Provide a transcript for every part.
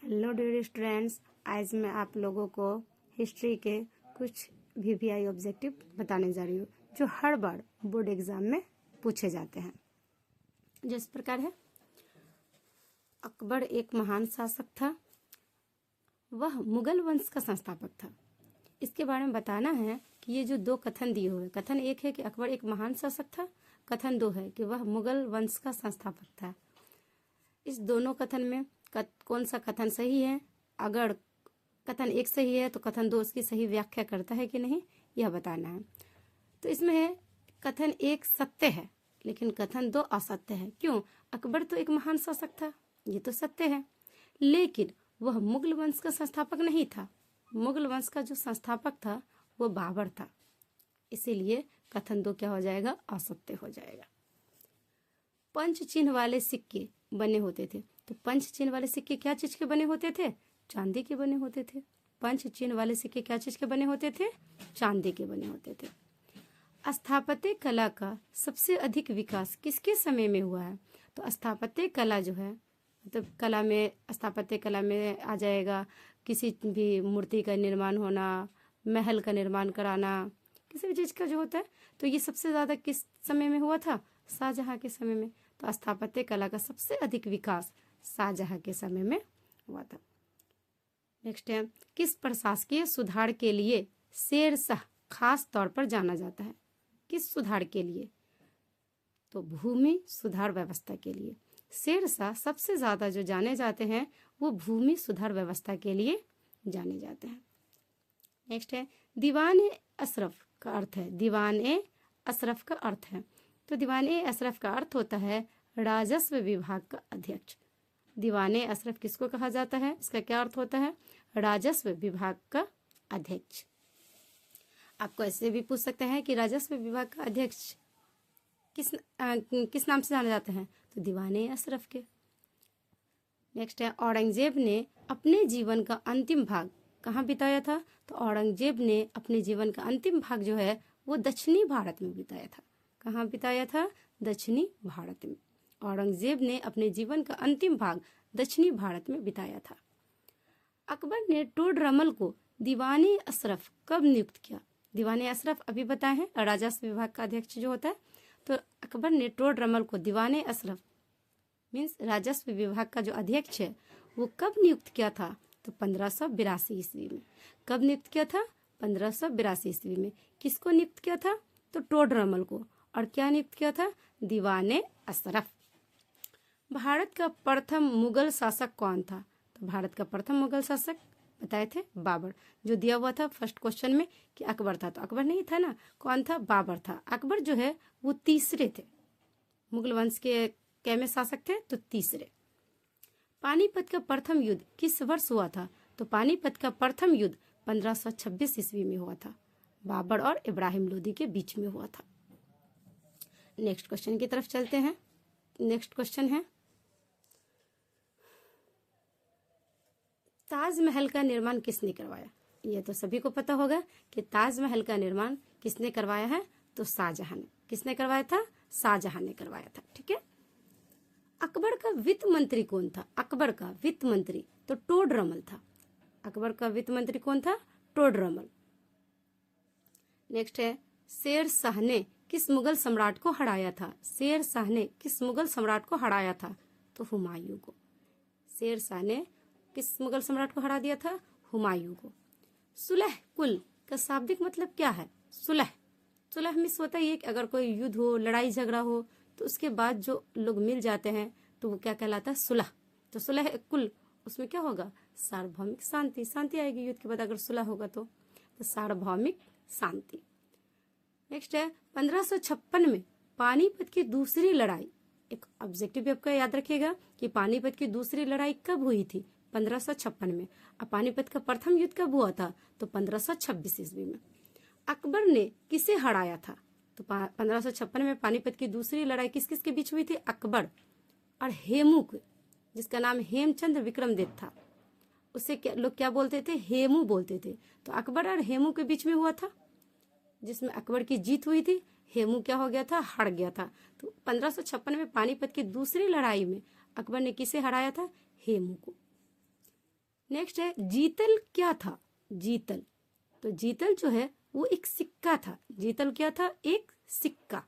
Hello dear students, आज मैं आप लोगों को हिस्ट्री के कुछ वीवीआई ऑब्जेक्टिव बताने जा रही हूँ जो हर बार बोर्ड एग्जाम में पूछे जाते हैं। जो इस प्रकार है, अकबर एक महान शासक था। वह मुगल वंश का संस्थापक था। इसके बारे में बताना है कि ये जो दो कथन दिए हुए, कथन एक है कि अकबर एक महान शासक था, कथन दो है कि वह मुगल वंश का संस्थापक था। इस दोनों कथन में कौन सा कथन सही है? अगर कथन एक सही है तो कथन दो उसकी सही व्याख्या करता है कि नहीं, यह बताना है। तो इसमें है कथन एक सत्य है लेकिन कथन दो असत्य है। क्यों? अकबर तो एक महान शासक था, ये तो सत्य है, लेकिन वह मुगल वंश का संस्थापक नहीं था। मुगल वंश का जो संस्थापक था वो बाबर था, इसीलिए कथन दो क्या हो जाएगा? असत्य हो जाएगा। पंच चिन्ह वाले सिक्के बने होते थे, तो पंच चिन्ह वाले सिक्के क्या चीज के बने होते थे? चांदी के बने होते थे। पंच चिन्ह वाले सिक्के क्या चीज के बने होते थे? चांदी के बने होते थे। स्थापत्य कला का सबसे अधिक विकास किसके समय में हुआ है? तो स्थापत्य कला जो है, मतलब कला में, स्थापत्य कला में आ जाएगा किसी भी मूर्ति का निर्माण होना, महल का निर्माण कराना, किसी भी चीज का जो होता है, तो ये सबसे ज्यादा किस समय में हुआ था? शाहजहां के समय में। तो स्थापत्य कला का सबसे अधिक विकास शाहजहां के समय में हुआ था। नेक्स्ट है, किस प्रशासकीय सुधार के लिए शेर शाह खास तौर पर जाना जाता है? किस सुधार के लिए? तो भूमि सुधार व्यवस्था के लिए। शेर शाह सबसे ज्यादा जो जाने जाते हैं वो भूमि सुधार व्यवस्था के लिए जाने जाते हैं। नेक्स्ट है, दीवान ए अशरफ का अर्थ है। दीवान ए अशरफ का अर्थ है, तो दीवान ए अशरफ का अर्थ होता है राजस्व विभाग का अध्यक्ष। दीवान ए अशरफ किसको कहा जाता है? इसका क्या अर्थ होता है? राजस्व विभाग का अध्यक्ष। आपको ऐसे भी पूछ सकते हैं कि राजस्व विभाग का अध्यक्ष किस नाम से जाने जाते हैं? तो दीवान ए अशरफ के। नेक्स्ट है, औरंगजेब ने अपने जीवन का अंतिम भाग कहाँ बिताया था? तो औरंगजेब ने अपने जीवन का अंतिम भाग जो है वो दक्षिणी भारत में बिताया था। कहाँ बिताया था? दक्षिणी भारत में। औरंगजेब ने अपने जीवन का अंतिम भाग दक्षिणी भारत में बिताया था। अकबर ने टोडरमल को दीवाने अशरफ कब नियुक्त किया? दीवाने अशरफ अभी बताए हैं, राजस्व विभाग का अध्यक्ष जो होता है। तो अकबर ने टोडरमल को दीवाने अशरफ मीन्स राजस्व विभाग का जो अध्यक्ष है वो कब नियुक्त किया था? तो 1582 ईस्वी में। कब नियुक्त किया था? 1582 ईस्वी में। किसको नियुक्त किया था? तो टोडरमल को। और क्या नियुक्त किया था? दीवाने अशरफ। भारत का प्रथम मुगल शासक कौन था? तो भारत का प्रथम मुगल शासक बताए थे बाबर। जो दिया हुआ था फर्स्ट क्वेश्चन में कि अकबर था, तो अकबर नहीं था ना, कौन था? बाबर था। अकबर जो है वो तीसरे थे, मुगल वंश के कैमे शासक थे, तो तीसरे। पानीपत का प्रथम युद्ध किस वर्ष हुआ था? तो पानीपत का प्रथम युद्ध 1526 ईस्वी में हुआ था। बाबर और इब्राहिम लोदी के बीच में हुआ था। नेक्स्ट क्वेश्चन की तरफ चलते हैं। नेक्स्ट क्वेश्चन है, ताजमहल का निर्माण किसने करवाया? ये तो सभी को पता होगा कि ताजमहल का निर्माण किसने करवाया है? तो शाहजहां ने। किसने करवाया था? शाहजहां ने करवाया था। ठीक है। अकबर का वित्त मंत्री कौन था? अकबर का वित्त मंत्री तो टोडरमल था। अकबर का वित्त मंत्री कौन था? टोडरमल। नेक्स्ट है, शेर शाह ने किस मुगल सम्राट को हराया था? शेर शाह ने किस मुगल सम्राट को हराया था? तो हुमायूं को। शेर शाह ने किस मुगल सम्राट को हरा दिया था? हुमायूं को। सुलह कुल का शाब्दिक मतलब क्या है? सुलह, सुलह मिस होता है ये कि अगर कोई युद्ध हो, लड़ाई झगड़ा हो, तो उसके बाद जो लोग मिल जाते हैं तो वो क्या कहलाता है? सुलह। तो सुलह कुल, उसमें क्या होगा? सार्वभौमिक शांति। शांति आएगी युद्ध के बाद अगर सुलह होगा तो सार्वभौमिक शांति। नेक्स्ट है, 1556 में पानीपत की दूसरी लड़ाई, एक ऑब्जेक्टिव आपका याद रखिएगा कि पानीपत की दूसरी लड़ाई कब हुई थी? 1556 में। अब पानीपत का प्रथम युद्ध कब हुआ था? तो 1526 ईस्वी में। अकबर ने किसे हराया था? तो 1556 में पानीपत की दूसरी लड़ाई किस किस के बीच हुई थी? अकबर और हेमू के, जिसका नाम हेमचंद्र विक्रमदेव था। उसे लोग क्या बोलते थे? हेमू बोलते थे। तो अकबर और हेमू के बीच में हुआ था, जिसमें अकबर की जीत हुई थी, हेमू क्या हो गया था? हार गया था। तो 1556 में पानीपत की दूसरी लड़ाई में अकबर ने किसे हराया था? हेमू को। नेक्स्ट है जीतल क्या था। जीतल, तो जीतल जो है वो एक सिक्का था। जीतल क्या था, एक सिक्का।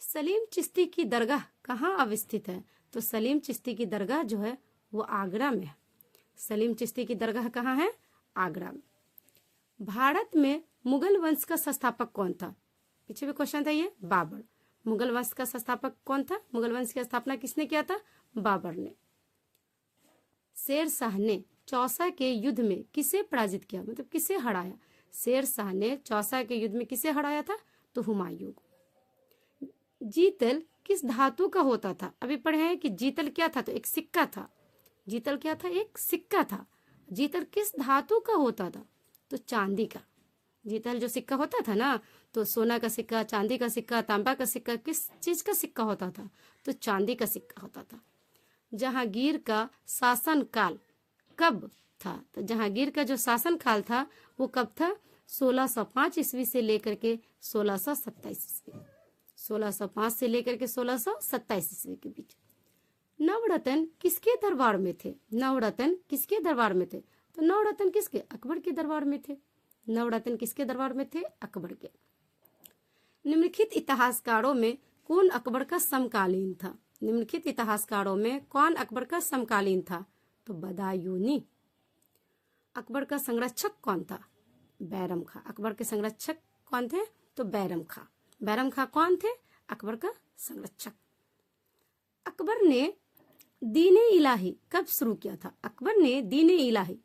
सलीम चिश्ती की दरगाह कहाँ अवस्थित है, तो सलीम चिश्ती की दरगाह जो है वो आगरा में है। सलीम चिश्ती की दरगाह कहाँ है, आगरा में। भारत में मुगल वंश का संस्थापक कौन था, पीछे भी क्वेश्चन था ये, बाबर। मुगल वंश का संस्थापक कौन था, मुगल वंश की स्थापना किसने किया था, बाबर ने। शेर शाह ने चौसा के युद्ध में किसे पराजित किया, मतलब किसे हराया। शेर शाह ने चौसा के युद्ध में किसे हराया था, तो हुमायूं को। जीतल किस धातु का होता था, अभी पढ़े हैं कि जीतल क्या था, तो एक सिक्का था। जीतल क्या था, एक सिक्का था। जीतल किस धातु का होता था, तो चांदी का। जीतल जो सिक्का होता था ना, तो सोना का सिक्का, चांदी का सिक्का, तांबा का सिक्का, किस चीज का सिक्का होता था, तो चांदी का सिक्का होता था। जहांगीर का शासन काल कब था, तो जहांगीर का जो शासन काल था वो कब था, 1605 ईस्वी से लेकर के 1627 ईस्वी। 1605 से लेकर के 1627 ईस्वी के बीच। नवरत्न किसके दरबार में थे, नवरत्न किसके दरबार में थे, तो नवरत्न किसके, अकबर के दरबार में थे। नवरत्न किसके दरबार में थे, अकबर के। निम्नलिखित इतिहासकारों में कौन अकबर का समकालीन था, निम्नलिखित इतिहासकारों में कौन अकबर का समकालीन था, तो बदायूनी। अकबर का संरक्षक कौन था, बैरम खां। अकबर के संरक्षक कौन थे, तो बैरम खां। बैरम खां कौन थे, अकबर का संरक्षक। अकबर ने दीने इलाही कब शुरू किया था, अकबर ने दीने इलाही,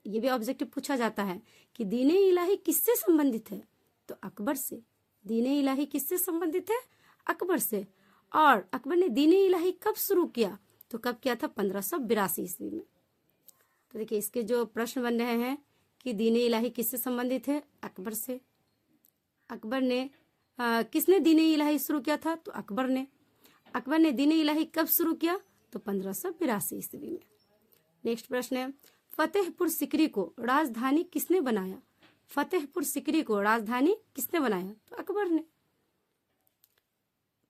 ये भी ऑब्जेक्टिव पूछा जाता है कि दीने इलाही किससे संबंधित है, तो अकबर से। दीने इलाही किससे संबंधित है, अकबर से। और अकबर ने दीने इलाही कब शुरू किया, तो कब किया था, 1582 ईस्वी में। तो देखिए इसके जो प्रश्न बन रहे हैं कि दीने इलाही किससे संबंधित है, अकबर से। अकबर ने किसने दीने इलाही शुरू किया था, तो अकबर ने। अकबर ने दीने इलाही कब शुरू किया, तो 1582 ईस्वी में। नेक्स्ट प्रश्न है, फतेहपुर सिकरी को राजधानी किसने बनाया। फतेहपुर सिकरी को राजधानी किसने बनाया, तो अकबर ने।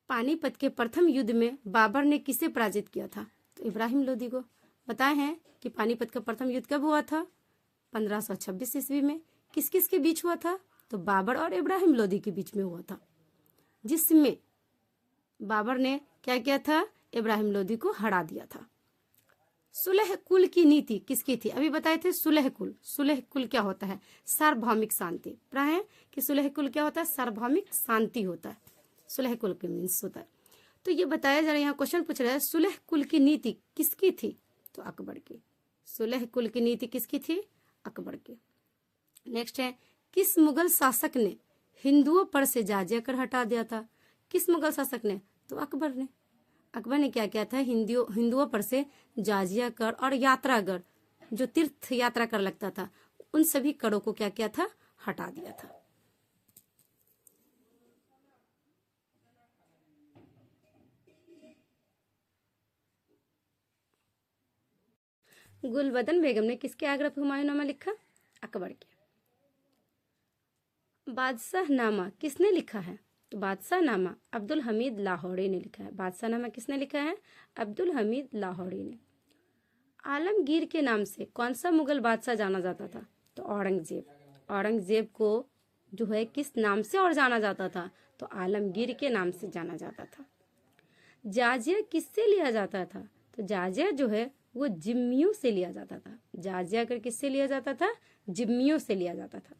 पानीपत के प्रथम युद्ध में बाबर ने किसे पराजित किया था, तो इब्राहिम लोदी को। बताए हैं कि पानीपत का प्रथम युद्ध कब हुआ था, 1526 ईस्वी में। किस किस के बीच हुआ था, तो बाबर और इब्राहिम लोदी के बीच में हुआ था, जिसमें बाबर ने क्या किया था, इब्राहिम लोदी को हरा दिया था। सुलह कुल की नीति किसकी थी, अभी बताए थे सुलह कुल। सुलह कुल क्या होता है, सार्वभौमिक शांति। पढ़ा है कि सुलह कुल क्या होता है, सार्वभौमिक शांति होता है। सुलह कुल के मीन्स होता है। तो ये बताया जा रहा है, यहाँ क्वेश्चन पूछ रहा है सुलह कुल की नीति किसकी थी, तो अकबर की। सुलह कुल की नीति किसकी थी, अकबर की। नेक्स्ट है, किस मुगल शासक ने हिंदुओं पर से जाजिया कर हटा दिया था। किस मुगल शासक ने, तो अकबर ने। अकबर ने क्या किया था, हिंदुओं पर से जाजिया कर और यात्रा कर, जो तीर्थ यात्रा कर लगता था, उन सभी करों को क्या किया था, हटा दिया था। गुलबदन बेगम ने किसके आग्रह पर हुमायूंनामा लिखा, अकबर के। बादशाहनामा किसने लिखा है, तो बादशाहनामा अब्दुल हमीद लाहौरी ने लिखा है। बादशाहनामा किसने लिखा है, अब्दुल हमीद लाहौरी ने। आलमगीर के नाम से कौन सा मुगल बादशाह जाना जाता था, तो औरंगजेब। औरंगजेब को जो है किस नाम से और जाना जाता था, तो आलमगीर के नाम से जाना जाता था। जाजिया किससे लिया जाता था, तो जाजिया जो है वो जिम्मियों से लिया जाता था। जाजिया कर किससे लिया जाता था, जिम्मियों से लिया जाता था।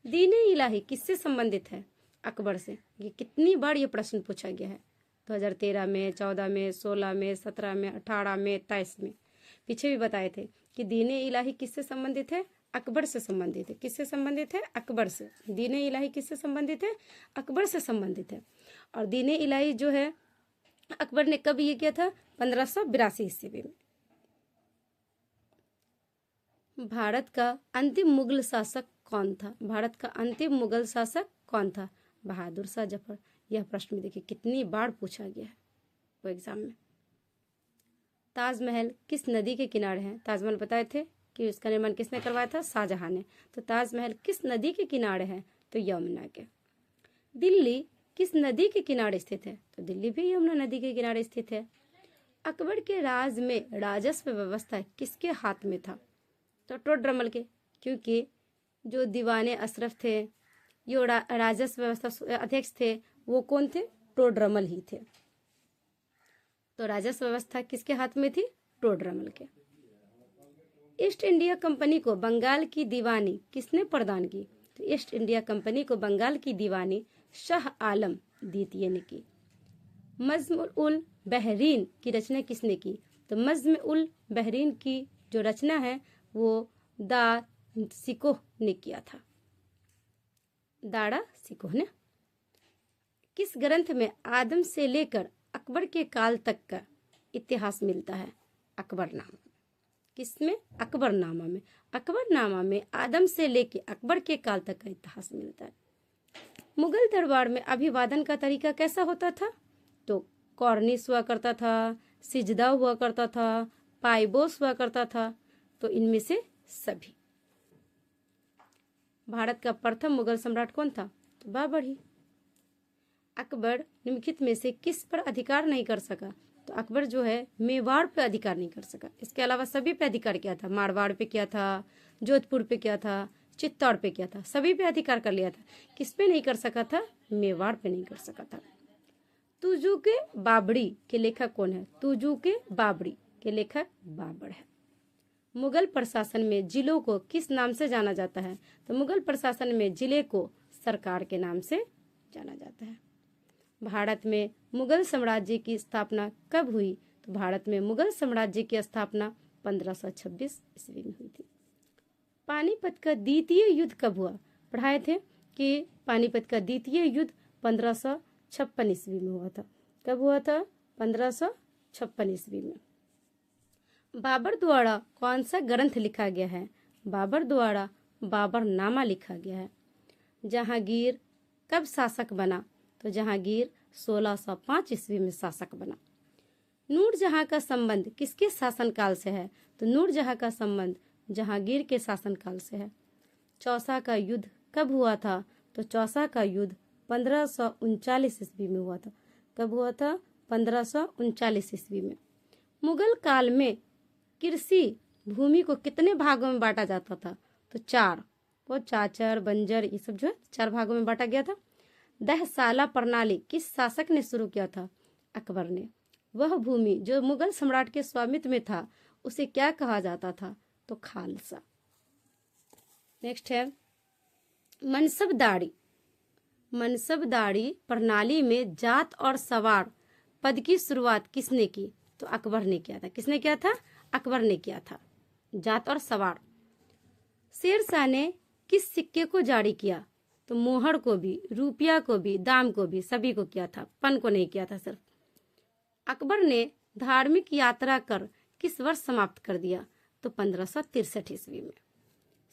दीने इलाही किससे संबंधित है, अकबर से। ये कितनी बार ये प्रश्न पूछा गया है, 2013 में, 14 में, 16 में, 17 में, 18 में, 23 में। पीछे भी बताए थे कि दीने इलाही किससे संबंधित है, अकबर से संबंधित है। किससे संबंधित है, अकबर से। दीने इलाही किससे संबंधित है, अकबर से संबंधित है। और दीने इलाही जो है अकबर ने कब ये किया था, 1582 ईस्वी में। भारत का अंतिम मुगल शासक कौन था, भारत का अंतिम मुगल शासक कौन था, बहादुर शाह जफर। यह प्रश्न में देखिए कितनी बार पूछा गया है वो एग्जाम में। ताजमहल किस नदी के किनारे है, ताजमहल बताए थे कि उसका निर्माण किसने करवाया था, शाहजहां ने। तो ताजमहल किस नदी के किनारे है, तो यमुना के। दिल्ली किस नदी के किनारे स्थित है, तो दिल्ली भी यमुना नदी के किनारे स्थित है। अकबर के राज में राजस्व व्यवस्था किसके हाथ में था? तो टोडरमल के, क्योंकि जो दीवाने अशरफ थे, जो राजस्व व्यवस्था अध्यक्ष थे, वो कौन थे? टोडरमल ही थे। तो राजस्व व्यवस्था किसके हाथ में थी? टोडरमल के। ईस्ट इंडिया कंपनी को बंगाल की दीवानी किसने प्रदान की? तो ईस्ट इंडिया कंपनी को बंगाल की दीवानी शाह आलम द्वितीय ने की। नज्म उल बहरीन की रचना किसने की? तो नज्म उल बहरीन की जो रचना है वो दा सिकोह ने किया था। दाड़ा सिकोह ने। किस ग्रंथ में आदम से लेकर अकबर के काल तक का इतिहास मिलता है? अकबरनामा। किसमें? अकबरनामा में। अकबरनामा में आदम से लेकर अकबर के काल तक का इतिहास मिलता है। मुगल दरबार में अभिवादन का तरीका कैसा होता था? तो कॉर्निश हुआ करता था, सिजदा हुआ करता था, पाइबोस हुआ करता था। तो इनमें से सभी। भारत का प्रथम मुगल सम्राट कौन था? तो बाबर ही। अकबर निम्नलिखित में से किस पर अधिकार नहीं कर सका? तो अकबर जो है मेवाड़ पे अधिकार नहीं कर सका। इसके अलावा सभी पे अधिकार किया था। मारवाड़ पे किया था, जोधपुर पे किया था, चित्तौड़ पे किया था, सभी पे अधिकार कर लिया था। किस पे नहीं कर सका था? मेवाड़ पे नहीं कर सका था। तुजू के बाबरी के लेखक कौन है? तुजू के बाबरी के लेखक बाबर है। मुगल प्रशासन में जिलों को किस नाम से जाना जाता है? तो मुगल प्रशासन में जिले को सरकार के नाम से जाना जाता है। भारत में मुगल साम्राज्य की स्थापना कब हुई? तो भारत में मुगल साम्राज्य की स्थापना 1526 ईस्वी में हुई थी। पानीपत का द्वितीय युद्ध कब हुआ? पढ़ाए थे कि पानीपत का द्वितीय युद्ध 1556 ईस्वी में हुआ था। कब हुआ था? 1556 ईस्वी में। बाबर द्वारा कौन सा ग्रंथ लिखा गया है? बाबर द्वारा बाबरनामा लिखा गया है। जहांगीर कब शासक बना? तो जहांगीर 1605 ईस्वी में शासक बना। नूरजहां का संबंध किसके शासनकाल से है? तो नूरजहां का संबंध जहांगीर के शासनकाल से है। चौसा का युद्ध कब हुआ था? तो चौसा का युद्ध 1539 ईस्वी में हुआ था। कब हुआ था? 1539 ईस्वी में। मुगल काल में कृषि भूमि को कितने भागों में बांटा जाता था? तो 4। वो चाचर, बंजर, ये सब जो है 4 भागों में बांटा गया था। दहसाला प्रणाली किस शासक ने शुरू किया था? अकबर ने। वह भूमि जो मुगल सम्राट के स्वामित्व में था उसे क्या कहा जाता था? तो खालसा। नेक्स्ट है मनसबदारी। मनसबदारी प्रणाली में जात और सवार पद की शुरुआत किसने की? तो अकबर ने किया था। किसने किया था? अकबर ने किया था। जात और सवार। शेरशाह ने किस सिक्के को जारी किया? तो मोहर को भी, रुपया को भी, दाम को भी, सभी को किया था, पन को नहीं किया था सिर्फ। अकबर ने धार्मिक यात्रा कर किस वर्ष समाप्त कर दिया? तो 1563 ईस्वी में।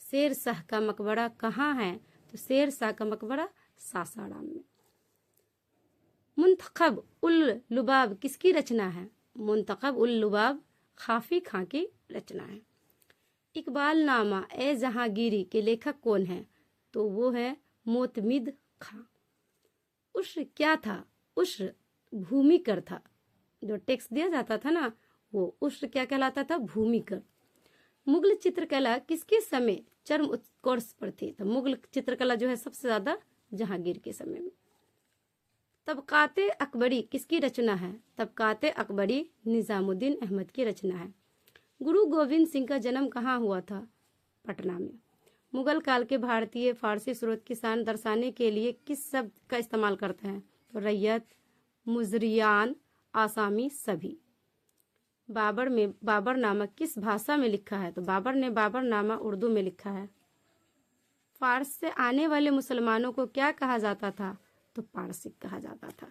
शेरशाह का मकबरा कहाँ है? तो शेरशाह का मकबरा सासाराम में। मुंतखब उल लुबाब किसकी रचना है? मुंतखब उल लुबाब खाफी खां की रचना है। इकबाल नामा ए जहांगीरी के लेखक कौन है? तो वो है मोतमिद खां। उश्र क्या था? उश्र भूमि कर था। जो टैक्स दिया जाता था ना, वो उश्र क्या कहलाता था? भूमि कर। मुगल चित्रकला किसके समय चरम उत्कर्ष पर थी? तो मुगल चित्रकला जो है सबसे ज्यादा जहांगीर के समय में। तबकाते अकबरी किसकी रचना है? तबकाते अकबरी निजामुद्दीन अहमद की रचना है। गुरु गोविंद सिंह का जन्म कहाँ हुआ था? पटना में। मुगल काल के भारतीय फारसी स्रोत की शान दर्शाने के लिए किस शब्द का इस्तेमाल करते हैं? तो रैयत, मुजरियान, आसामी, सभी। बाबर में बाबरनामा किस भाषा में लिखा है? तो बाबर ने बाबरनामा उर्दू में लिखा है। फारस से आने वाले मुसलमानों को क्या कहा जाता था? तो पारसिक कहा जाता था।